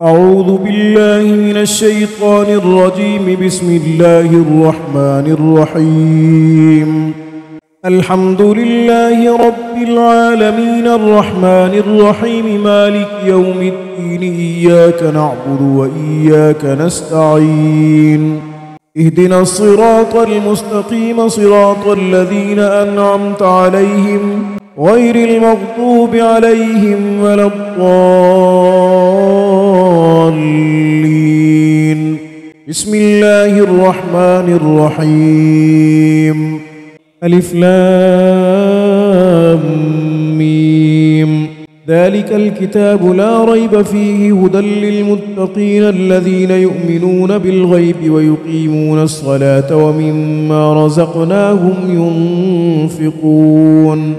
أعوذ بالله من الشيطان الرجيم. بسم الله الرحمن الرحيم. الحمد لله رب العالمين الرحمن الرحيم مالك يوم الدين. إياك نعبد وإياك نستعين. اهدنا الصراط المستقيم صراط الذين أنعمت عليهم غير المغضوب عليهم ولا الضالين. بسم الله الرحمن الرحيم. ألف لام ميم. ذلك الكتاب لا ريب فيه هدى للمتقين الذين يؤمنون بالغيب ويقيمون الصلاة ومما رزقناهم ينفقون.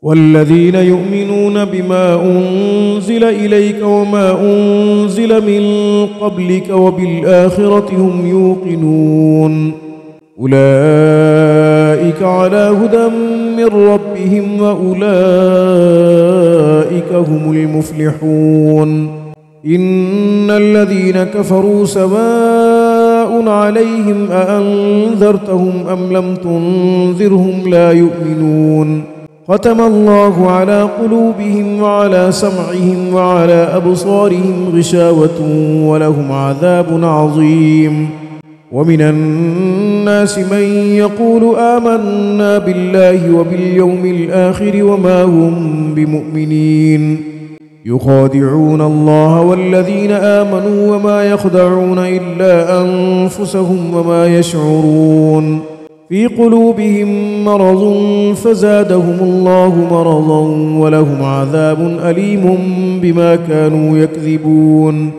والذين يؤمنون بما أنزل إليك وما أنزل من قبلك وبالآخرة هم يوقنون. أولئك على هدى من ربهم وأولئك هم المفلحون. إن الذين كفروا سواء عليهم أأنذرتهم أم لم تنذرهم لا يؤمنون. ختم الله على قلوبهم وعلى سمعهم وعلى أبصارهم غشاوة ولهم عذاب عظيم. ومن الناس من يقول آمنا بالله وباليوم الآخر وما هم بمؤمنين. يخادعون الله والذين آمنوا وما يخدعون إلا أنفسهم وما يشعرون. في قلوبهم مرض فزادهم الله مرضا ولهم عذاب أليم بما كانوا يكذبون.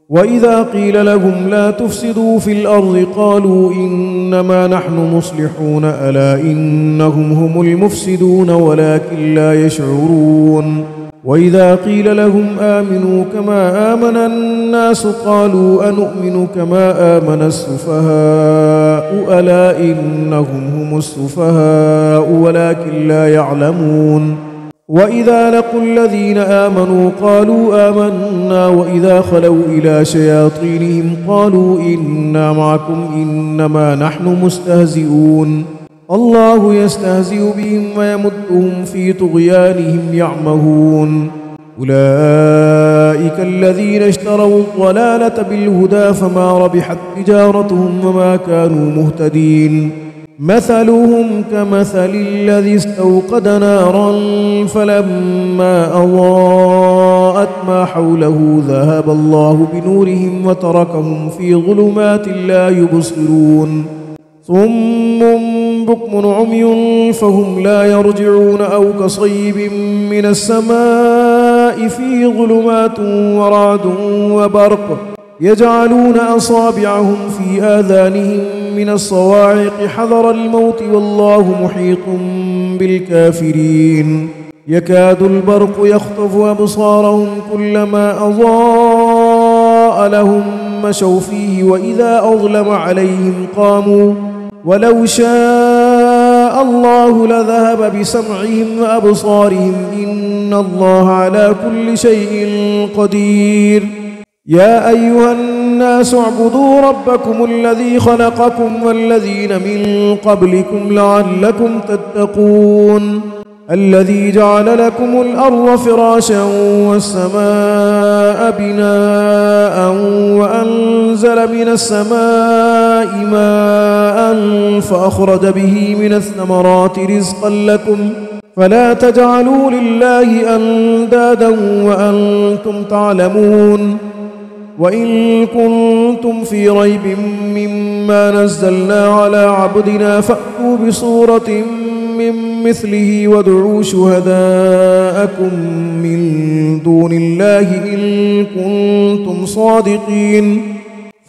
وإذا قيل لهم لا تفسدوا في الأرض قالوا إنما نحن مصلحون ألا إنهم هم المفسدون ولكن لا يشعرون. وإذا قيل لهم آمنوا كما آمن الناس قالوا أنؤمن كما آمن السفهاء ألا إنهم هم السفهاء ولكن لا يعلمون. وإذا لقوا الذين آمنوا قالوا آمنا وإذا خلوا إلى شياطينهم قالوا إنا معكم إنما نحن مستهزئون. الله يستهزئ بهم ويمدهم في طغيانهم يعمهون. أولئك الذين اشتروا الضلالة بالهدى فما ربحت تجارتهم وما كانوا مهتدين. مثلهم كمثل الذي استوقد نارا فلما أضاءت ما حوله ذهب الله بنورهم وتركهم في ظلمات لا يبصرون. صم بكم عمي فهم لا يرجعون أو كصيب من السماء في ظلمات ورعد وبرق يجعلون أصابعهم في آذانهم من الصواعق حذر الموت والله محيط بالكافرين. يكاد البرق يخطف أبصارهم كلما أضاء لهم مشوا فيه وإذا أظلم عليهم قاموا ولو شاء الله لذهب بسمعهم وأبصارهم إن الله على كل شيء قدير. يا أيها الناس اعبدوا ربكم الذي خلقكم والذين من قبلكم لعلكم تتقون. الذي جعل لكم الأرض فراشا والسماء بناء وأنزل من السماء ماء فأخرج به من الثمرات رزقا لكم فلا تجعلوا لله أندادا وأنتم تعلمون. وإن كنتم في ريب مما نزلنا على عبدنا فأتوا بصورة من مثله وادعوا شهداءكم من دون الله إن كنتم صادقين.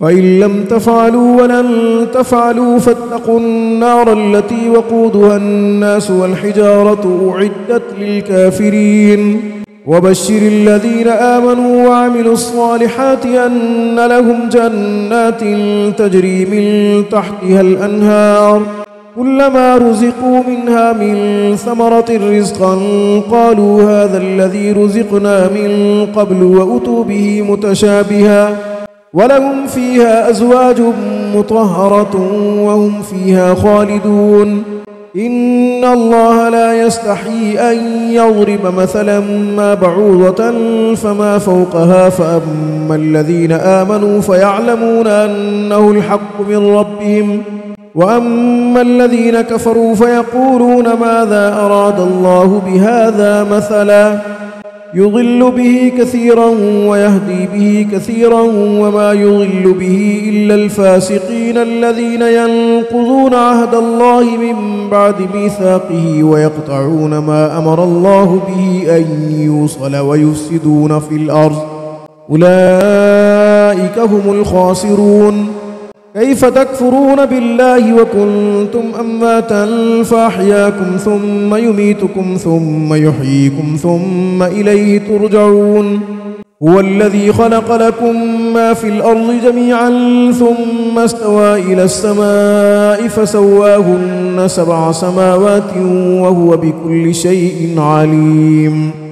فإن لم تفعلوا ولن تفعلوا فاتقوا النار التي وقودها الناس والحجارة أعدت للكافرين. وبشر الذين آمنوا وعملوا الصالحات أن لهم جنات تجري من تحتها الأنهار كلما رزقوا منها من ثمرة رزقا قالوا هذا الذي رزقنا من قبل وأتوا به متشابها ولهم فيها أزواج مطهرة وهم فيها خالدون إن الله لا يستحيي أن يضرب مثلا ما بعوضة فما فوقها فأما الذين آمنوا فيعلمون أنه الحق من ربهم وأما الذين كفروا فيقولون ماذا أراد الله بهذا مثلا يضل به كثيرا ويهدي به كثيرا وما يضل به إلا الفاسقين الذين ينقضون عهد الله من بعد ميثاقه ويقطعون ما أمر الله به أن يوصل ويفسدون في الأرض أولئك هم الخاسرون كيف تكفرون بالله وكنتم أمواتا فأحياكم ثم يميتكم ثم يحييكم ثم إليه ترجعون هو الذي خلق لكم ما في الأرض جميعا ثم استوى إلى السماء فسواهن 7 سماوات وهو بكل شيء عليم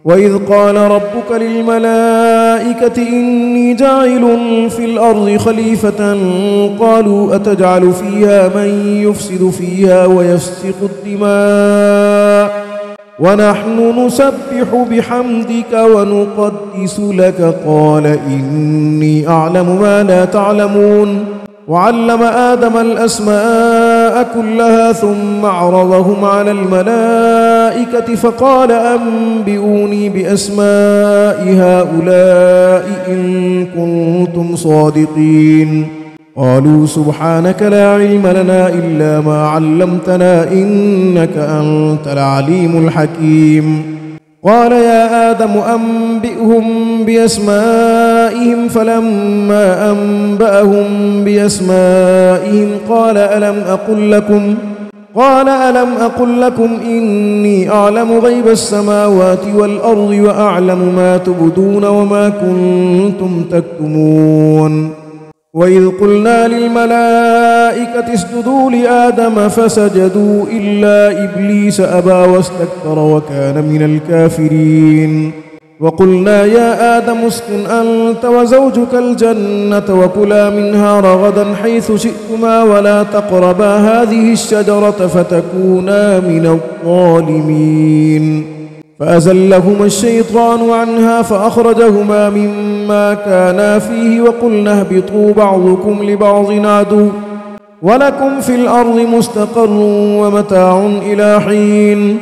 وإذ قال ربك للملائكة إني جاعل في الأرض خليفة قالوا أتجعل فيها من يفسد فيها ويسفك الدماء ونحن نسبح بحمدك ونقدس لك قال إني أعلم ما لا تعلمون وعلم آدم الأسماء كلها ثم عرضهم على الملائكة فقال أنبئوني بأسماء هؤلاء إن كنتم صادقين قالوا سبحانك لا علم لنا إلا ما علمتنا إنك أنت العليم الحكيم قال يا آدم أنبئهم بأسمائهم فلما أنبأهم بأسمائهم قال ألم أقل لكم إني أعلم غيب السماوات والأرض وأعلم ما تبدون وما كنتم تكتمون وإذ قلنا للملائكة اسجدوا لآدم فسجدوا إلا إبليس أبى واستكبر وكان من الكافرين وقلنا يا آدم اسكن أنت وزوجك الجنة وكلا منها رغدا حيث شئتما ولا تقربا هذه الشجرة فتكونا من الظالمين فأزلهما الشيطان عنها فأخرجهما مما كانا فيه وقلنا اهبطوا بعضكم لبعض عدو ولكم في الأرض مستقر ومتاع إلى حين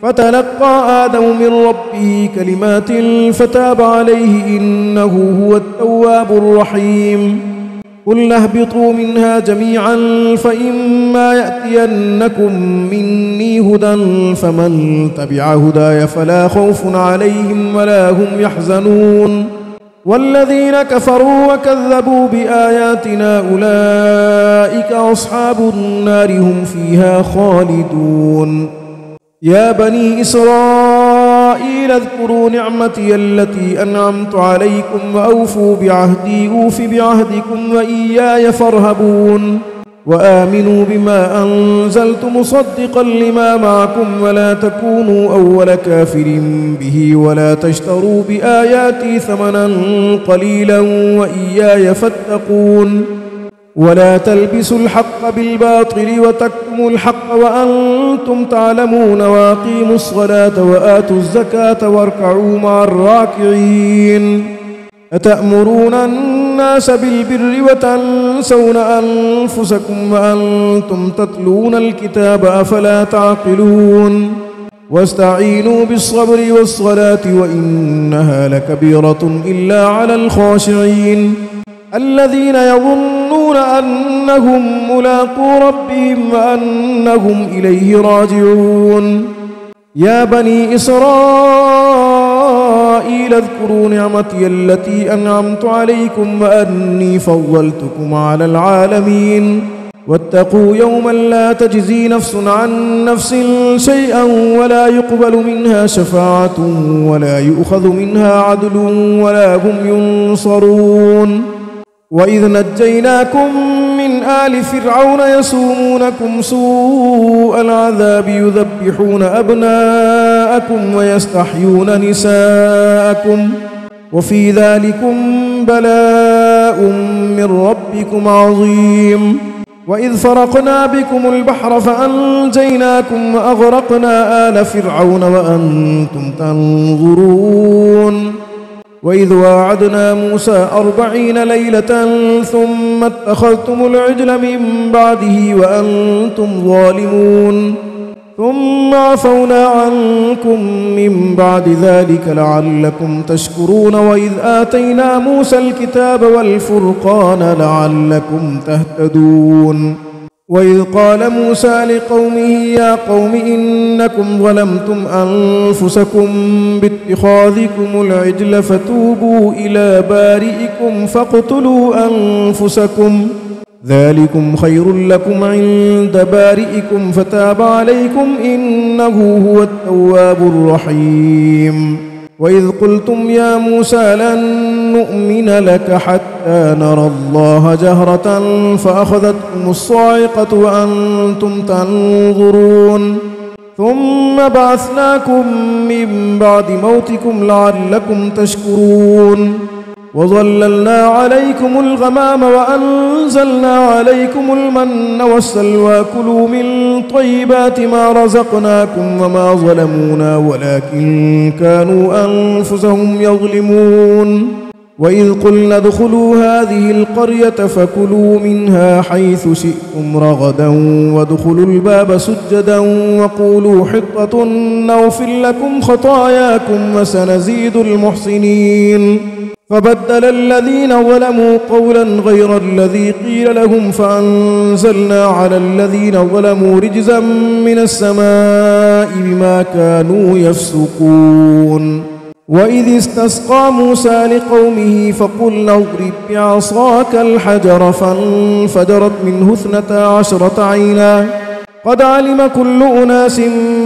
فتلقى آدم من ربه كلمات فتاب عليه إنه هو التواب الرحيم قلنا اهبطوا منها جميعا فإما يأتينكم مني هدى فمن تبع هداي فلا خوف عليهم ولا هم يحزنون والذين كفروا وكذبوا بآياتنا أولئك أصحاب النار هم فيها خالدون يا بني إسرائيل اذكروا نعمتي التي أنعمت عليكم وأوفوا بعهدي أوف بعهدكم وإياي فارهبون وآمنوا بما أنزلت مصدقا لما معكم ولا تكونوا أول كافر به ولا تشتروا بآياتي ثمنا قليلا وإياي فاتقون ولا تلبسوا الحق بالباطل وتكتموا الحق وأنتم تعلمون وأقيموا الصلاة وآتوا الزكاة واركعوا مع الراكعين أتأمرون الناس بالبر وتنسون أنفسكم وأنتم تتلون الكتاب أفلا تعقلون واستعينوا بالصبر والصلاة وإنها لكبيرة إلا على الخاشعين الذين يظنون أنهم ملاقو ربهم وأنهم إليه راجعون يا بني إسرائيل اذكروا نعمتي التي أنعمت عليكم وأني فضلتكم على العالمين واتقوا يوما لا تجزي نفس عن نفس شيئا ولا يقبل منها شفاعة ولا يؤخذ منها عدل ولا هم ينصرون وإذ نجيناكم من من آل فرعون يسومونكم سوء العذاب يذبحون أبناءكم ويستحيون نساءكم وفي ذلكم بلاء من ربكم عظيم. وإذ فرقنا بكم البحر فأنجيناكم وأغرقنا آل فرعون وأنتم تنظرون. وإذ واعدنا موسى 40 ليلة ثم اتخذتم العجل من بعده وأنتم ظالمون ثم عفونا عنكم من بعد ذلك لعلكم تشكرون. وإذ آتينا موسى الكتاب والفرقان لعلكم تهتدون. وإذ قال موسى لقومه يا قوم إنكم ظلمتم أنفسكم باتخاذكم العجل فتوبوا إلى بارئكم فاقتلوا أنفسكم ذلكم خير لكم عند بارئكم فتاب عليكم إنه هو التواب الرحيم. وإذ قلتم يا موسى لن نؤمن لك حتى نرى الله جهرة فأخذتكم الصاعقة وأنتم تنظرون ثم بعثناكم من بعد موتكم لعلكم تشكرون. وظللنا عليكم الغمام وأنزلنا عليكم المن والسلوى كلوا من طيبات ما رزقناكم وما ظلمونا ولكن كانوا أنفسهم يظلمون. وإذ قلنا ادخلوا هذه القرية فكلوا منها حيث شئتم رغدا وادخلوا الباب سجدا وقولوا حطة نغفر لكم خطاياكم وسنزيد المحسنين. فبدل الذين ظلموا قولا غير الذي قيل لهم فأنزلنا على الذين ظلموا رجزا من السماء بما كانوا يفسقون. وإذ استسقى موسى لقومه فقلنا اضرب بعصاك الحجر فانفجرت منه 12 عينا قد علم كل أناس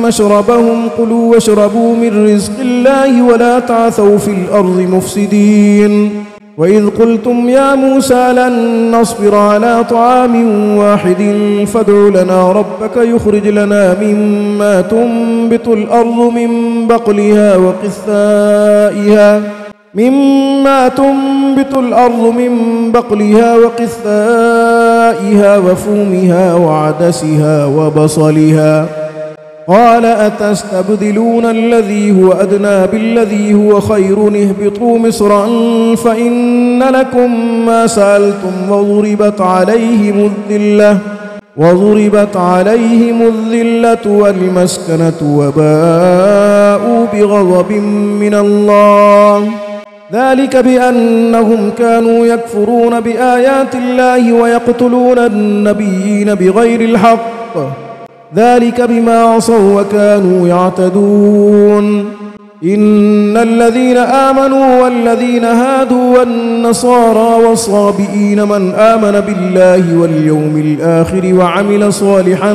مشربهم كلوا واشربوا من رزق الله ولا تعثوا في الأرض مفسدين. وإذ قلتم يا موسى لن نصبر على طعام واحد فادع لنا ربك يخرج لنا مما تنبت الأرض من بقلها وقثائها وفومها وعدسها وبصلها. قال أتستبدلون الذي هو أدنى بالذي هو خير اهبطوا مصرا فإن لكم ما سألتم وضربت عليهم الذلة والمسكنة وباءوا بغضب من الله ذلك بأنهم كانوا يكفرون بآيات الله ويقتلون النبيين بغير الحق ذلك بما عصوا وكانوا يعتدون. إن الذين آمنوا والذين هادوا والنصارى والصابئين من آمن بالله واليوم الآخر وعمل صالحا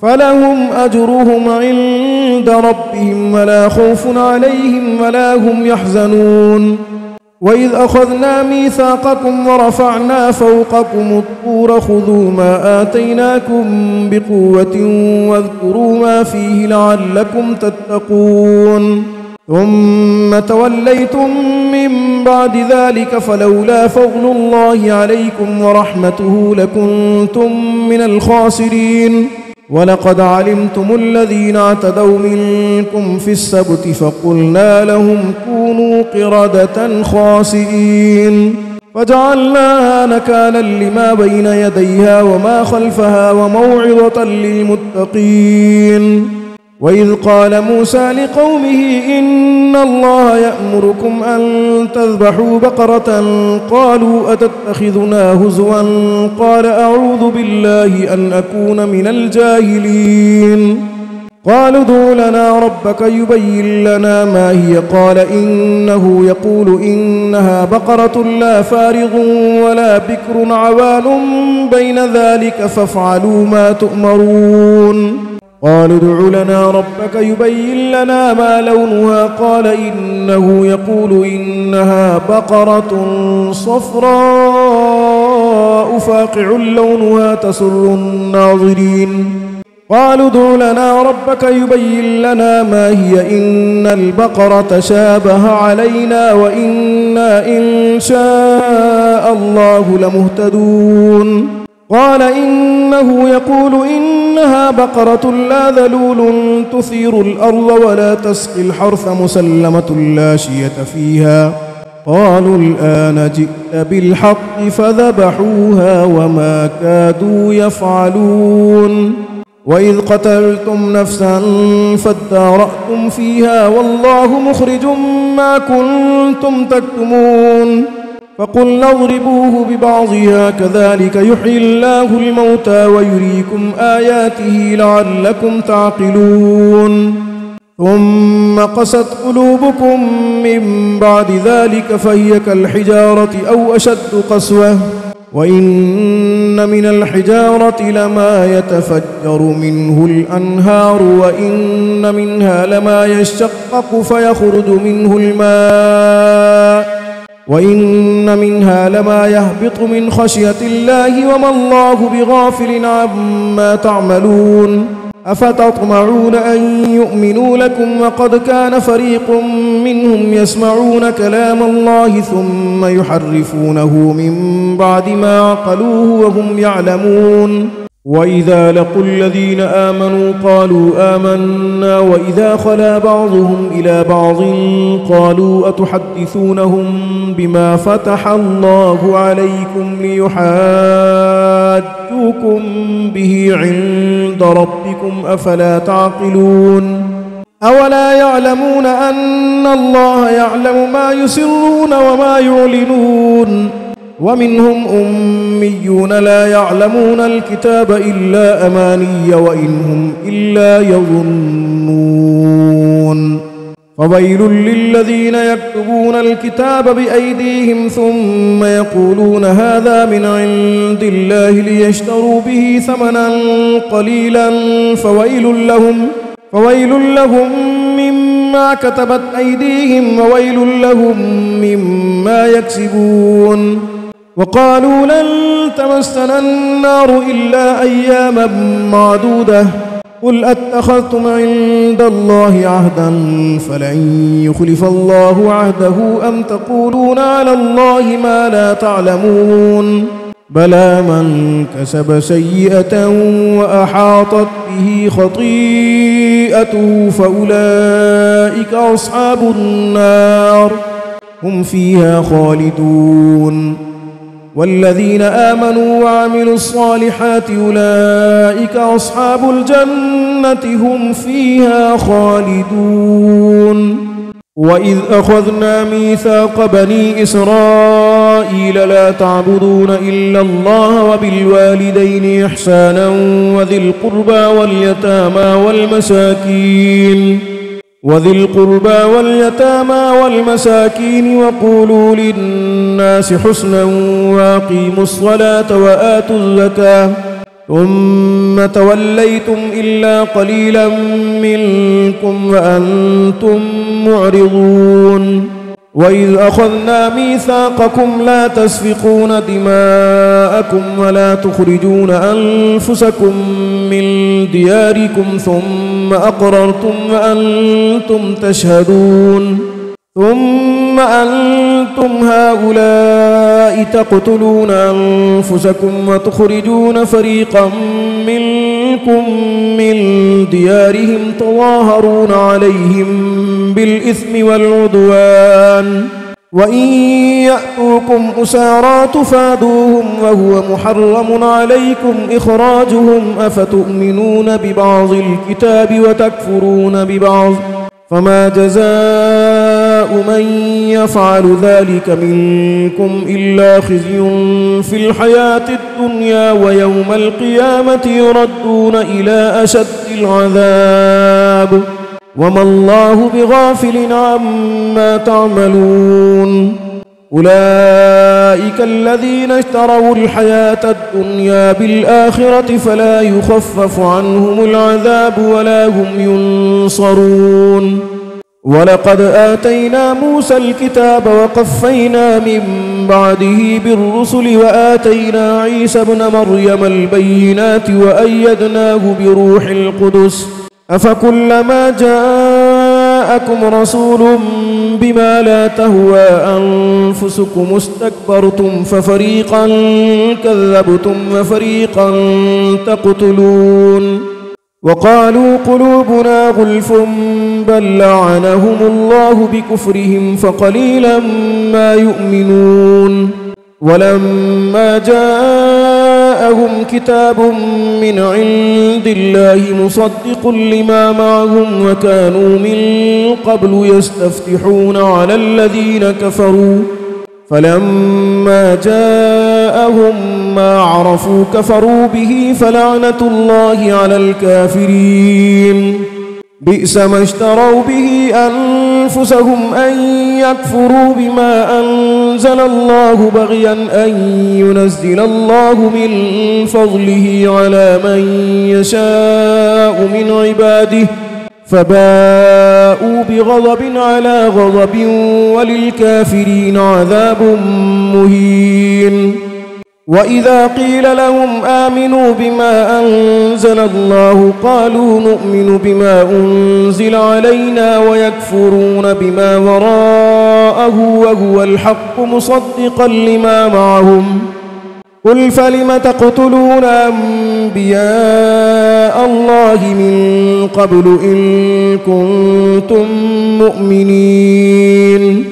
فلهم أجرهم عند ربهم ولا خوف عليهم ولا هم يحزنون. وإذ أخذنا ميثاقكم ورفعنا فوقكم الطور خذوا ما آتيناكم بقوة واذكروا ما فيه لعلكم تتقون. ثم توليتم من بعد ذلك فلولا فضل الله عليكم ورحمته لكنتم من الخاسرين. ولقد علمتم الذين اعتدوا منكم في السبت فقلنا لهم كونوا قردة خاسئين فجعلناها نكالا لما بين يديها وما خلفها وموعظة للمتقين. وإذ قال موسى لقومه إن الله يأمركم أن تذبحوا بقرة قالوا أتتخذنا هزوا قال أعوذ بالله أن أكون من الجاهلين. قالوا ادع لنا ربك يبين لنا ما هي قال إنه يقول إنها بقرة لا فارغ ولا بكر عوان بين ذلك فافعلوا ما تؤمرون. قالوا ادع لنا ربك يبين لنا ما لونها قال إنه يقول إنها بقرة صفراء بيضاء فاقع لونها تسر الناظرين قالوا ادع لنا ربك يبين لنا ما هي إن البقرة تشابه علينا وإنا إن شاء الله لمهتدون قال إنه يقول إنها بقرة لا ذلول تثير الأرض ولا تسقي الحرث مسلمة لا شية فيها قالوا الآن جئت بالحق فذبحوها وما كادوا يفعلون وإذ قتلتم نفسا فادارأتم فيها والله مخرج ما كنتم تكتمون فقلنا اضربوه ببعضها كذلك يحيي الله الموتى ويريكم آياته لعلكم تعقلون ثم قست قلوبكم من بعد ذلك فهي كالحجارة أو أشد قسوة وإن من الحجارة لما يتفجر منه الأنهار وإن منها لما يشقق فيخرج منه الماء وإن منها لما يهبط من خشية الله وما الله بغافل عما تعملون أفتطمعون أن يؤمنوا لكم وقد كان فريق منهم يسمعون كلام الله ثم يحرفونه من بعد ما عقلوه وهم يعلمون وإذا لقوا الذين آمنوا قالوا آمنا وإذا خلا بعضهم إلى بعض قالوا أتحدثونهم بما فتح الله عليكم ليحاجوكم به عند ربكم أفلا تعقلون أولا يعلمون أن الله يعلم ما يسرون وما يعلنون ومنهم أميون لا يعلمون الكتاب إلا أماني وإن هم إلا يظنون فويل للذين يكتبون الكتاب بأيديهم ثم يقولون هذا من عند الله ليشتروا به ثمنا قليلا فويل لهم مما كتبت أيديهم وويل لهم مما يكسبون وقالوا لن تمسنا النار إلا أياما معدودة قل أتخذتم عند الله عهدا فلن يخلف الله عهده أم تقولون على الله ما لا تعلمون بلى من كسب سيئة وأحاطت به خطيئته فأولئك أصحاب النار هم فيها خالدون والذين آمنوا وعملوا الصالحات أولئك أصحاب الجنة هم فيها خالدون وإذ أخذنا ميثاق بني إسرائيل لا تعبدون إلا الله وبالوالدين إحسانا وذي القربى واليتامى والمساكين وقولوا للناس حسنا وأقيموا الصلاة وآتوا الزكاة ثم توليتم إلا قليلا منكم وأنتم معرضون وإذ أخذنا ميثاقكم لا تسفكون دماءكم ولا تخرجون أنفسكم من دياركم ثم أقررتم وأنتم تشهدون ثم أنتم هؤلاء تقتلون أنفسكم وتخرجون فريقا منكم من ديارهم تظاهرون عليهم بالإثم والعدوان وإن يأتوكم أسارى تفادوهم وهو محرم عليكم إخراجهم أفتؤمنون ببعض الكتاب وتكفرون ببعض فما جزاء من يفعل ذلك منكم إلا خزي في الحياة الدنيا ويوم القيامة يردون إلى أشد العذاب وما الله بغافل عما تعملون أولئك الذين اشتروا الحياة الدنيا بالآخرة فلا يخفف عنهم العذاب ولا هم ينصرون ولقد آتينا موسى الكتاب وقفينا من بعده بالرسل وآتينا عيسى ابن مريم البينات وأيدناه بروح القدس أفكلما جاءكم رسول بما لا تهوى أنفسكم استكبرتم ففريقا كذبتم وفريقا تقتلون وقالوا قلوبنا غلف بل لعنهم الله بكفرهم فقليلا ما يؤمنون ولما جاءهم كتاب من عند الله مصدق لما معهم وكانوا من قبل يستفتحون على الذين كفروا فلما جاءهم ما عرفوا كفروا به فلعنة الله على الكافرين بئس ما اشتروا به أنفسهم أن يكفروا بما أنزل الله بغيا أن ينزل الله من فضله على من يشاء من عباده فباءوا بغضب على غضب وللكافرين عذاب مهين وإذا قيل لهم آمنوا بما أنزل الله قالوا نؤمن بما أنزل علينا ويكفرون بما وراءه وهو الحق مصدقا لما معهم قل فلم تقتلون أنبياء الله من قبل إن كنتم مؤمنين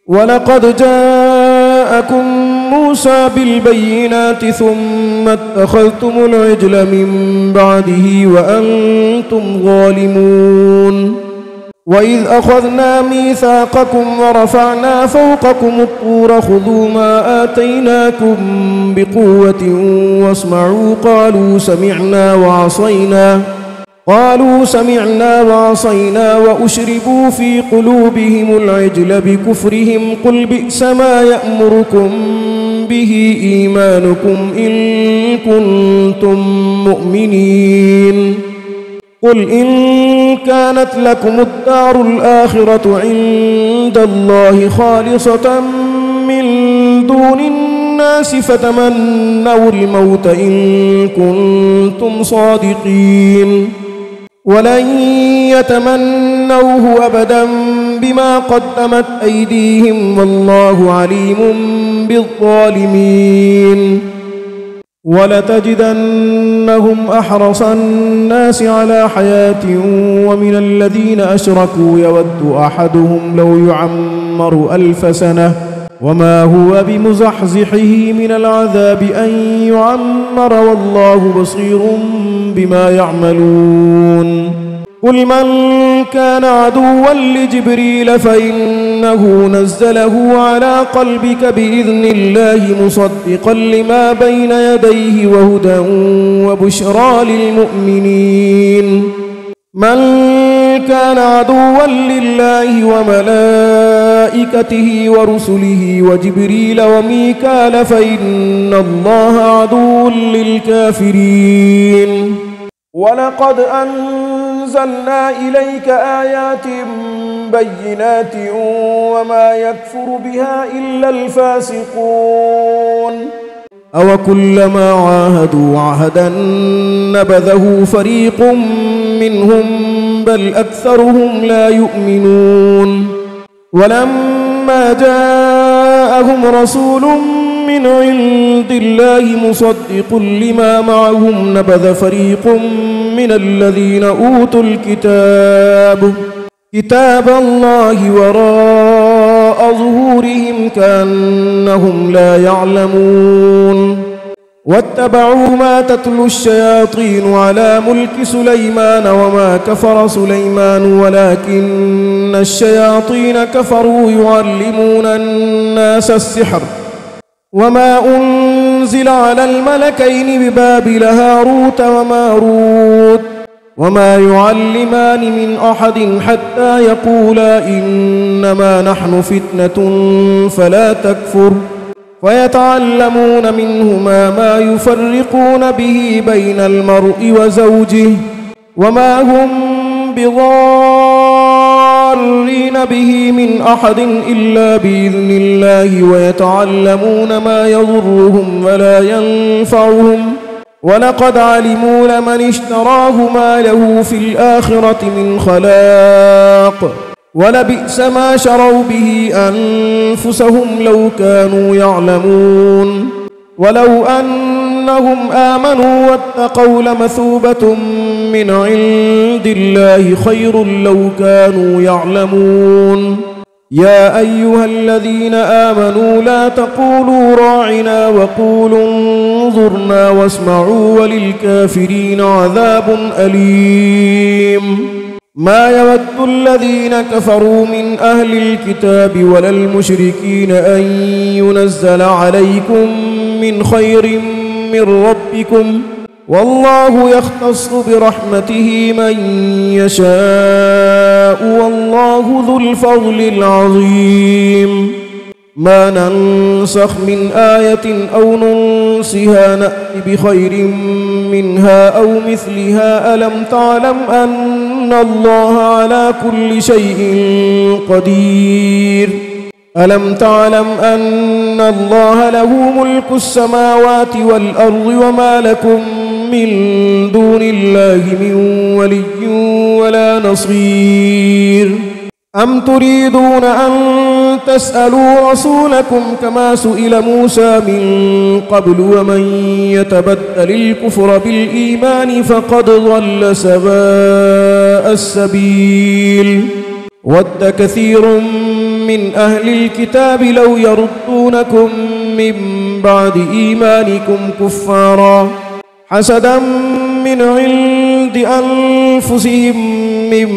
ولقد جاءكم موسى بالبينات ثم اتخذتم العجل من بعده وأنتم ظالمون وإذ أخذنا ميثاقكم ورفعنا فوقكم الطور خذوا ما آتيناكم بقوة واسمعوا قالوا سمعنا وعصينا وأشربوا في قلوبهم العجل بكفرهم قل بئس ما يأمركم به إيمانكم إن كنتم مؤمنين قل إن كانت لكم الدار الآخرة عند الله خالصة من دون الناس فتمنوا الموت إن كنتم صادقين ولن يتمنوه أبدا بما قدمت أيديهم والله عليم بالظالمين ولتجدنهم أحرص الناس على حياة ومن الذين أشركوا يود أحدهم لو يعمر 1000 سنة وما هو بمزحزحه من العذاب أن يعمر والله بصير بما يعملون قل من كان عدوا لجبريل فإنه نزله على قلبك بإذن الله مصدقا لما بين يديه وهدى وبشرى للمؤمنين من كان عدوا لله وملائكته ورسله وجبريل وميكال فإن الله عدو للكافرين ولقد أنزلنا إليك آيات بينات وما يكفر بها إلا الفاسقون أو كلما عاهدوا عهدا نبذه فريق منهم بل أكثرهم لا يؤمنون ولما جاءهم رسول من عند الله مصدق لما معهم نبذ فريق من الذين أوتوا كتاب الله وراء ظهورهم كأنهم لا يعلمون واتبعوا ما تتلو الشياطين على ملك سليمان وما كفر سليمان ولكن الشياطين كفروا يعلمون الناس السحر وما أنزل على الملكين ببابل هاروت وماروت وما يعلمان من أحد حتى يقولا إنما نحن فتنة فلا تكفر ويتعلمون منهما ما يفرقون به بين المرء وزوجه وما هم بضارين ضارين به من أحد إلا بإذن الله ويتعلمون ما يضرهم ولا ينفعهم ولقد علموا لمن اشتراه ما له في الآخرة من خلاق ولبئس ما شروا به أنفسهم لو كانوا يعلمون ولو أنهم آمنوا واتقوا لمثوبة من عند الله خير لو كانوا يعلمون يا أيها الذين آمنوا لا تقولوا راعنا وقولوا انظرنا واسمعوا وللكافرين عذاب أليم ما يود الذين كفروا من أهل الكتاب ولا المشركين أن ينزل عليكم من خير من ربكم والله يختص برحمته من يشاء والله ذو الفضل العظيم ما ننسخ من آية أو ننسها نأت بخير منها أو مثلها ألم تعلم أن الله على كل شيء قدير ألم تعلم أن الله له ملك السماوات والأرض وما لكم من دون الله من ولي ولا نصير أم تريدون أن تسألوا رسولكم كما سئل موسى من قبل ومن يتبدل الكفر بالإيمان فقد ضل سواء السبيل ود كثير من أهل الكتاب لو يردونكم من بعد إيمانكم كفارا حسدا من عند أنفسهم من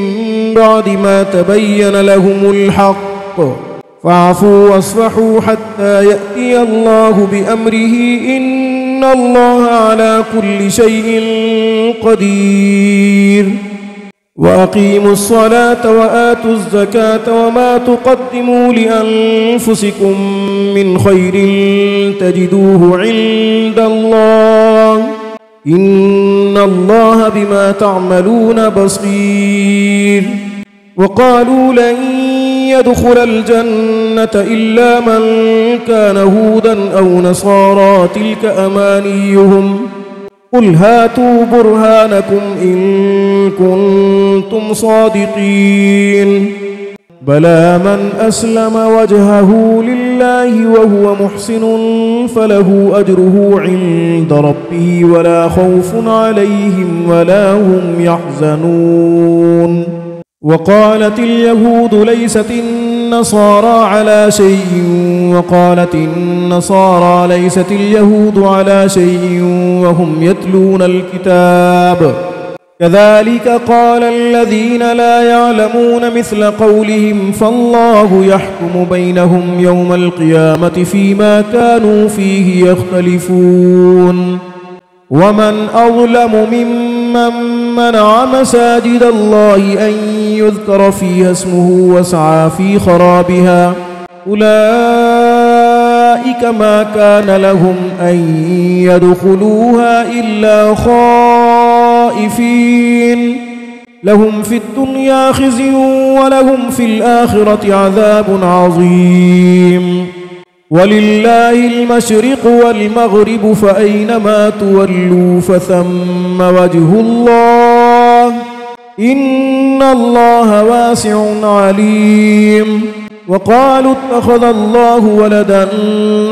بعد ما تبين لهم الحق فاعفوا واصفحوا حتى يأتي الله بأمره إن الله على كل شيء قدير وأقيموا الصلاة وآتوا الزكاة وما تقدموا لأنفسكم من خير تجدوه عند الله إن الله بما تعملون بصير وقالوا لن يدخل الجنة إلا من كان هودا أو نصارى تلك أمانيهم قل هاتوا برهانكم إن كنتم صادقين بلى من أسلم وجهه لله وهو محسن فله أجره عند ربه ولا خوف عليهم ولا هم يحزنون وقالت اليهود ليست النصارى على شيء وقالت النصارى ليست اليهود على شيء وهم يتلون الكتاب كذلك قال الذين لا يعلمون مثل قولهم فالله يحكم بينهم يوم القيامة فيما كانوا فيه يختلفون ومن أظلم ممن منع مساجد الله أن يذكر فيها اسمه وسعى في خرابها أولئك ما كان لهم أن يدخلوها إلا خائفين لهم في الدنيا خزي ولهم في الآخرة عذاب عظيم ولله المشرق والمغرب فأينما تولوا فثم وجه الله إن الله واسع عليم وقالوا اتخذ الله ولدا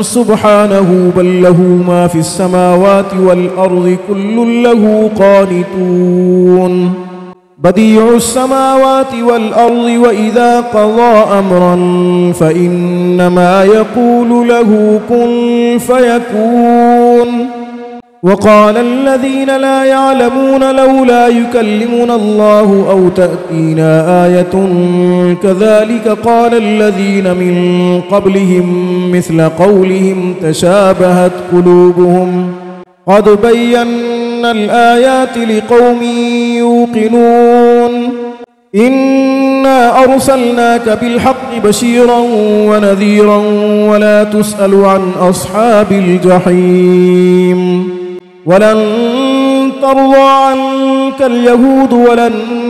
سبحانه بل له ما في السماوات والأرض كل له قانتون بديع السماوات والأرض وإذا قضى أمرا فإنما يقول له كن فيكون وقال الذين لا يعلمون لولا يكلمنا الله أو تأتينا آية كذلك قال الذين من قبلهم مثل قولهم تشابهت قلوبهم قد بينا الآيات لقوم يوقنون إنا أرسلناك بالحق بشيرا ونذيرا ولا تسأل عن أصحاب الجحيم ولن ترضى عنك اليهود ولا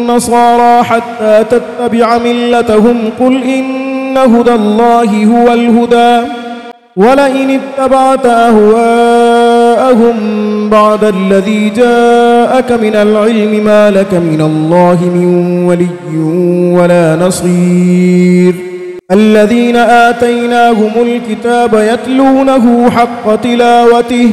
والنصارى حتى تتبع ملتهم قل إن هدى الله هو الهدى ولئن اتبعت أهواءهم بعد الذي جاءك من العلم ما لك من الله من ولي ولا نصير الذين آتيناهم الكتاب يتلونه حق تلاوته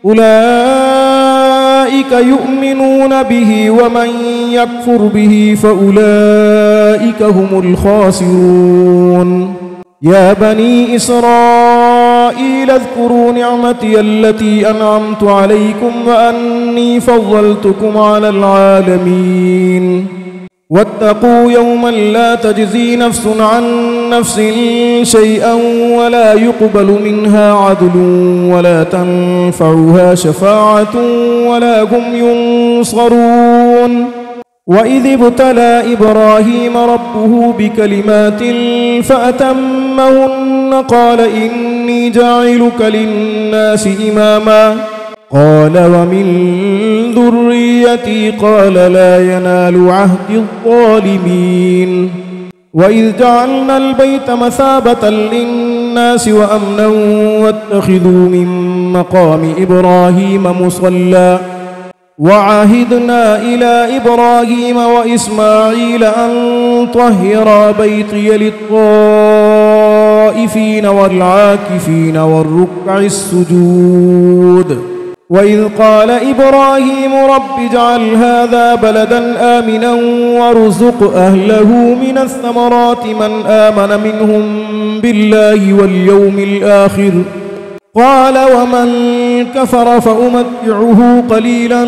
أولئك يؤمنون به ومن يكفر به فأولئك هم الخاسرون يا بني إسرائيل اذكروا نعمتي التي أنعمت عليكم وأني فضلتكم على العالمين واتقوا يوما لا تجزي نفس عن نفس شيئا ولا يقبل منها عدل ولا تنفعها شفاعة ولا هم ينصرون وإذ ابتلى إبراهيم ربه بكلمات فأتمهن قال إني جاعلك للناس إماما قال ومن ذريتي قال لا ينال عهد الظالمين وإذ جعلنا البيت مثابة للناس وأمنا واتخذوا من مقام إبراهيم مصلى وعهدنا إلى إبراهيم وإسماعيل أن طهرا بيتي للطائفين والعاكفين والركع السجود وإذ قال إبراهيم رب اجعل هذا بلدا آمنا وارزق أهله من الثمرات من آمن منهم بالله واليوم الآخر قال ومن كفر فأمتعه قليلا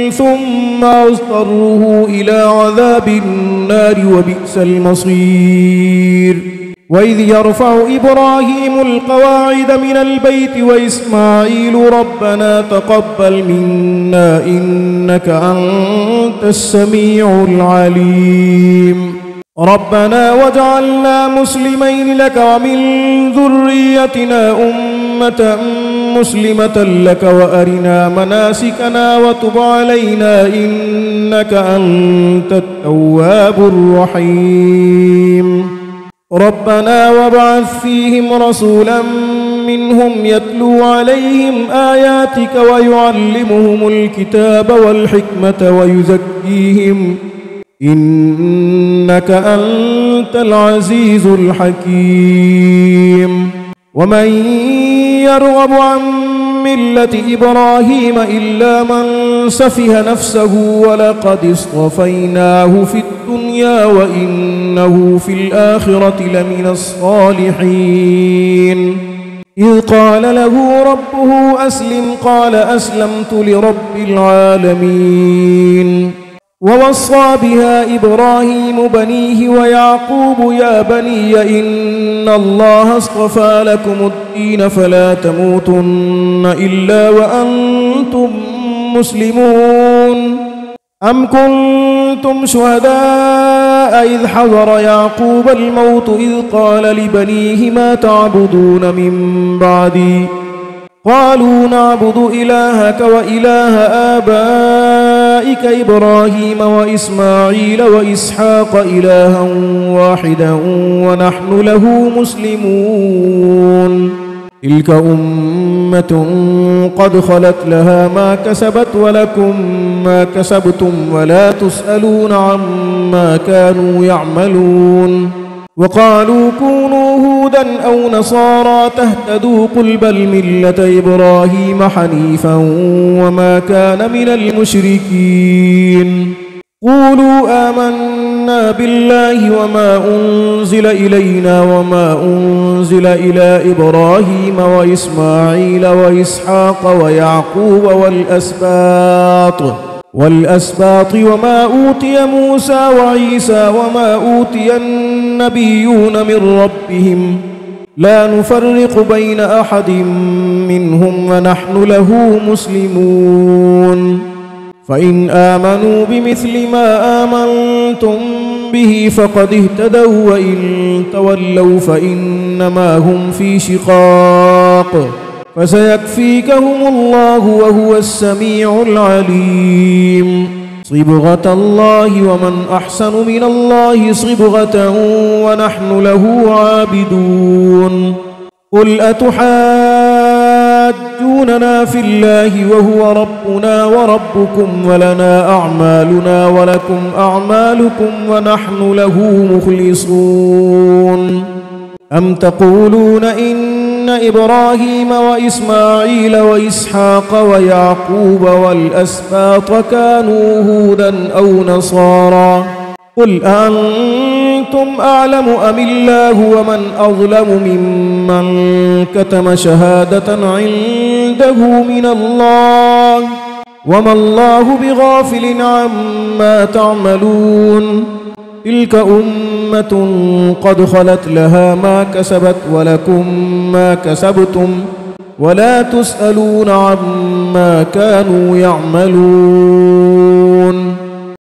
ثم أضطره إلى عذاب النار وبئس المصير وإذ يرفع إبراهيم القواعد من البيت وإسماعيل ربنا تقبل منا إنك أنت السميع العليم ربنا واجعلنا مسلمين لك ومن ذريتنا أمة مسلمة لك وأرنا مناسكنا وتب علينا إنك أنت التواب الرحيم ربنا وابعث فيهم رسولا منهم يتلو عليهم آياتك ويعلمهم الكتاب والحكمة ويزكيهم إنك أنت العزيز الحكيم ومن يرغب عن ملة إبراهيم إلا من سفه نفسه ولقد اصطفيناه في الدنيا وإنه في الآخرة لمن الصالحين إذ قال له ربه أسلم قال أسلمت لرب العالمين ووصى بها إبراهيم بنيه ويعقوب يا بني إن الله اصطفى لكم الدين فلا تموتن إلا وأنتم مسلمون أم كنتم شهداء إذ حضر يعقوب الموت إذ قال لبنيه ما تعبدون من بعدي قالوا نعبد إلهك وإله آبائك إبراهيم وإسماعيل وإسحاق إلها واحدا ونحن له مسلمون تلك أمة قد خلت لها ما كسبت ولكم ما كسبتم ولا تسألون عما كانوا يعملون وقالوا كونوا هودا أو نصارى تهتدوا قل بل ملة إبراهيم حنيفا وما كان من المشركين قولوا آمنا بالله وما أنزل إلينا وما أنزل إلى إبراهيم وإسماعيل وإسحاق ويعقوب والأسباط وما أوتي موسى وعيسى وما أوتي النبيون من ربهم لا نفرق بين أحد منهم ونحن له مسلمون فإن آمنوا بمثل ما آمنتم به فقد اهتدوا وإن تولوا فإنما هم في شقاق فسيكفيكهم الله وهو السميع العليم صبغة الله ومن أحسن من الله صبغة ونحن له عابدون قل أتحاجوننا في الله وهو ربنا وربكم ولنا أعمالنا ولكم أعمالكم ونحن له مخلصون أم تقولون إن إبراهيم وإسماعيل وإسحاق ويعقوب والأسباط كانوا هودا أو نصارى قل أنتم أعلم أم الله ومن أظلم ممن كتم شهادة عنده من الله وما الله بغافل عما تعملون تلك أمة قد خلت لها ما كسبت ولكم ما كسبتم ولا تسألون عما كانوا يعملون